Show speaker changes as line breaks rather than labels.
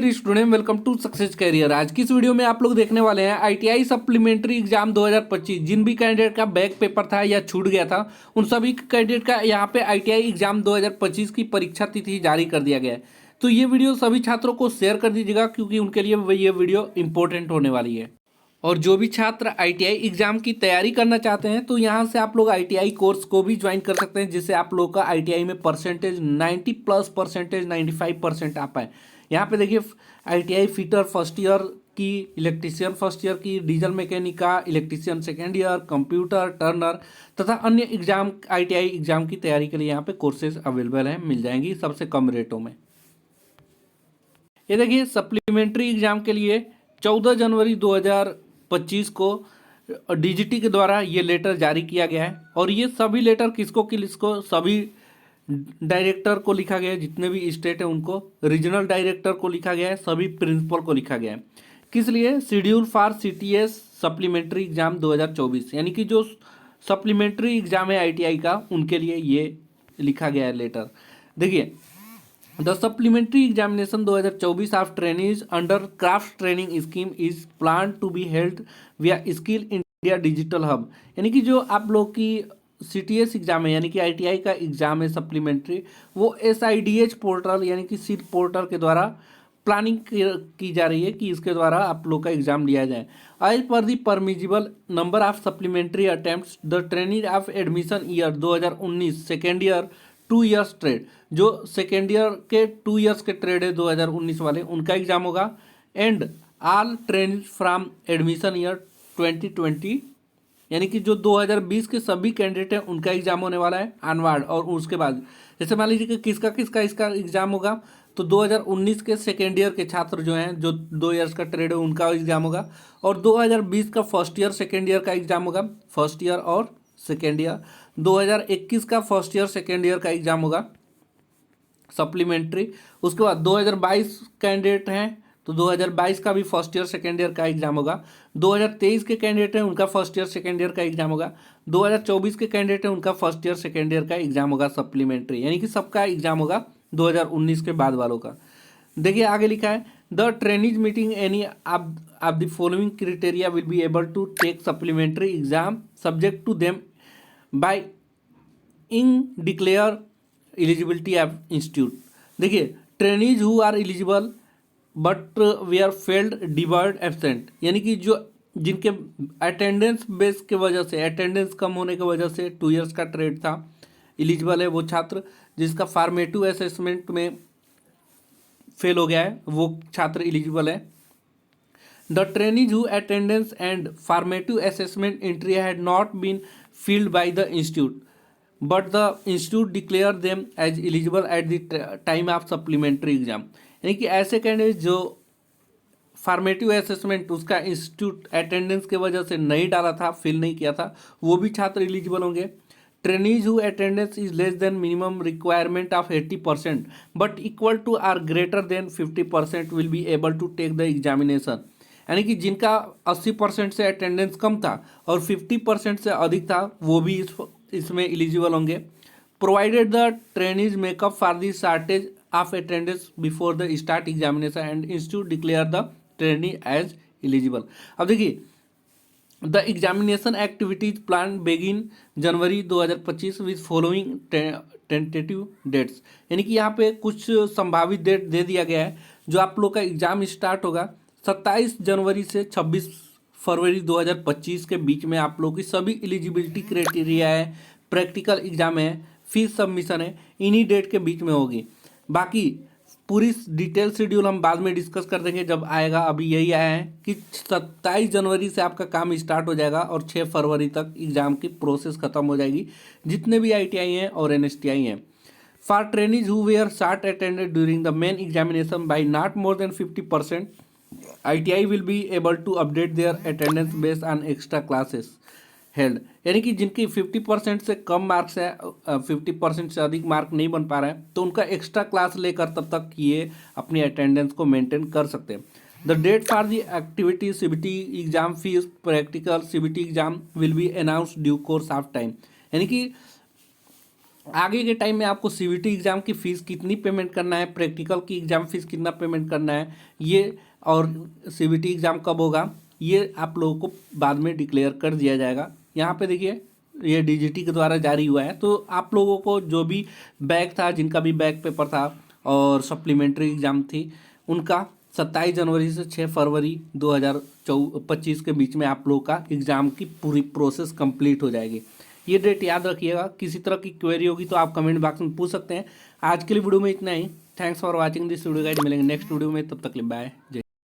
Dear student, welcome to success career. आज की इस वीडियो में आप लोग देखने वाले हैं आईटीआई सप्लीमेंट्री एग्जाम 2025। जिन भी कैंडिडेट का बैक पेपर था या छूट गया था उन सभी कैंडिडेट का यहाँ पे आईटीआई एग्जाम 2025 की परीक्षा तिथि जारी कर दिया गया है। तो ये वीडियो सभी छात्रों को शेयर कर दीजिएगा क्योंकि उनके लिए ये वीडियो इंपॉर्टेंट होने वाली है। और जो भी छात्र आईटीआई एग्जाम की तैयारी करना चाहते हैं तो यहाँ से आप लोग आईटीआई कोर्स को भी ज्वाइन कर सकते हैं, जिससे आप लोग का आईटीआई में परसेंटेज 90+%, 95% आ पाए। यहाँ पे देखिए आईटीआई फिटर फर्स्ट ईयर की, इलेक्ट्रीशियन फर्स्ट ईयर की, डीजल मैकेनिक का, electrician second year, computer Turner तथा अन्य एग्जाम आईटीआई एग्जाम की तैयारी के लिए यहाँ पे कोर्सेज अवेलेबल हैं, मिल जाएंगी सबसे कम रेटों में। ये देखिए सप्लीमेंट्री एग्जाम के लिए 14 जनवरी 2025 को डीजीटी के द्वारा ये लेटर जारी किया गया है। और ये सभी लेटर किसको सभी डायरेक्टर को लिखा गया है, जितने भी स्टेट है उनको, रीजनल डायरेक्टर को लिखा गया है, सभी प्रिंसिपल को लिखा गया है। किस लिए? Schedule for CTS supplementary exam 2024, यानी कि जो सप्लीमेंट्री एग्जाम है आईटीआई का उनके लिए ये लिखा गया है लेटर। देखिए, the supplementary examination 2024 of trainees under craft training scheme is plan to be held via skill India digital hub. यानी कि जो आप लोग की सीटीएस एग्जाम है, यानी कि आईटीआई का एग्जाम है सप्लीमेंट्री, वो एसआईडीएच पोर्टल यानी कि सीट पोर्टल के द्वारा प्लानिंग की जा रही है कि इसके द्वारा आप लोग का एग्जाम लिया जाए। एज पर the permissible number of supplementary attempts the training of admission year 2019 second year 2 years trade, जो सेकेंड ईयर के 2 ईयर्स के ट्रेड है 2019 वाले, उनका एग्जाम होगा। And all training from admission year 2020, यानी कि जो 2020 के सभी कैंडिडेट हैं उनका एग्जाम होने वाला है अनवार्ड। और उसके बाद जैसे मान लीजिए कि किसका इसका एग्जाम होगा, तो 2019 के सेकेंड ईयर के छात्र जो हैं, जो 2 ईयर्स का ट्रेड है उनका एग्जाम होगा। और 2020 का फर्स्ट ईयर सेकेंड ईयर का एग्जाम होगा, फर्स्ट ईयर और सेकेंड ईयर। 2021 का फर्स्ट ईयर सेकेंड ईयर का एग्जाम होगा सप्लीमेंट्री। उसके बाद 2022 कैंडिडेट हैं तो 2022 का भी फर्स्ट ईयर सेकेंड ईयर का एग्जाम होगा। 2023 के कैंडिडेट हैं उनका फर्स्ट ईयर सेकेंड ईयर का एग्जाम होगा। 2024 के कैंडिडेट हैं उनका फर्स्ट ईयर सेकेंड ईयर का एग्जाम होगा सप्लीमेंट्री, यानी कि सबका एग्जाम होगा 2019 के बाद वालों का। देखिए आगे लिखा है, the trainees meeting any of the following criteria will be able to take supplementary exam subject to them by in declare eligibility of institute. देखिए, trainees who are eligible but we are failed debarred absent, यानी कि जो जिनके attendance base के वजह से, attendance कम होने की वजह से 2 ईयर्स का ट्रेड था, एलिजिबल है वो छात्र। जिसका फार्मेटिव असेसमेंट में फेल हो गया है वो छात्र एलिजिबल है। The trainees who attendance and formative assessment entry had not been filled by the institute but the institute declare them as eligible at the time of supplementary exam, यानी कि ऐसे कैंडिडेट जो फार्मेटिव असेसमेंट उसका institute attendance के वजह से नहीं डाला था, फिल नहीं किया था, वो भी छात्र एलिजिबल होंगे। Trainees who attendance is less than minimum requirement of 80% but equal to or greater than 50% will be able to take the examination, यानी कि जिनका 80% से अटेंडेंस कम था और 50% से अधिक था वो भी इसमें एलिजिबल होंगे, provided the trainees make up for the shortage of attendance before the start examination and institute declare the trainee as eligible. अब देखिए, the examination activities plan begin January 2025 with following tentative dates, यानी कि यहाँ पे कुछ संभावित date दे दिया गया है। जो आप लोग का एग्जाम स्टार्ट होगा 27 जनवरी से 26 फरवरी 2025 के बीच में आप लोग की सभी एलिजिबिलिटी क्राइटेरिया है, प्रैक्टिकल एग्जाम है, फीस सबमिशन है, इन्हीं डेट के बीच में होगी। बाकी पूरी डिटेल शेड्यूल हम बाद में डिस्कस कर देंगे जब आएगा। अभी यही आया है कि 27 जनवरी से आपका काम स्टार्ट हो जाएगा और 6 फरवरी तक एग्जाम की प्रोसेस खत्म हो जाएगी, जितने भी आईटीआई हैं और एनएसटीआई हैं। For trainees who were short attended during the main examination by not more than 50%, ITI will be able to update their attendance based on extra classes held, यानी कि जिनकी 50% से कम मार्क्स है, 50% से अधिक मार्क नहीं बन पा रहा है, तो उनका एक्स्ट्रा क्लास लेकर तब तक ये अपनी अटेंडेंस को मेंटेन कर सकते हैं। The date for the activity CBT exam fees practical CBT exam will be announced due course of time, यानी कि आगे के टाइम में आपको सीवीटी एग्ज़ाम की फ़ीस कितनी पेमेंट करना है, प्रैक्टिकल की एग्ज़ाम फीस कितना पेमेंट करना है, ये और सीवीटी एग्ज़ाम कब होगा, ये आप लोगों को बाद में डिक्लेयर कर दिया जाएगा। यहाँ पे देखिए ये डीजीटी के द्वारा जारी हुआ है। तो आप लोगों को जो भी बैक था, जिनका भी बैक पेपर था और सप्लीमेंट्री एग्ज़ाम थी, उनका 27 जनवरी से 6 फरवरी 2025 के बीच में आप लोगों का एग्ज़ाम की पूरी प्रोसेस कंप्लीट हो जाएगी। ये डेट याद रखिएगा। किसी तरह की क्वेरी होगी तो आप कमेंट बॉक्स में पूछ सकते हैं। आज के लिए वीडियो में इतना ही। Thanks for watching this video guide. मिलेंगे नेक्स्ट वीडियो में, तब तक के लिए बाय। जय।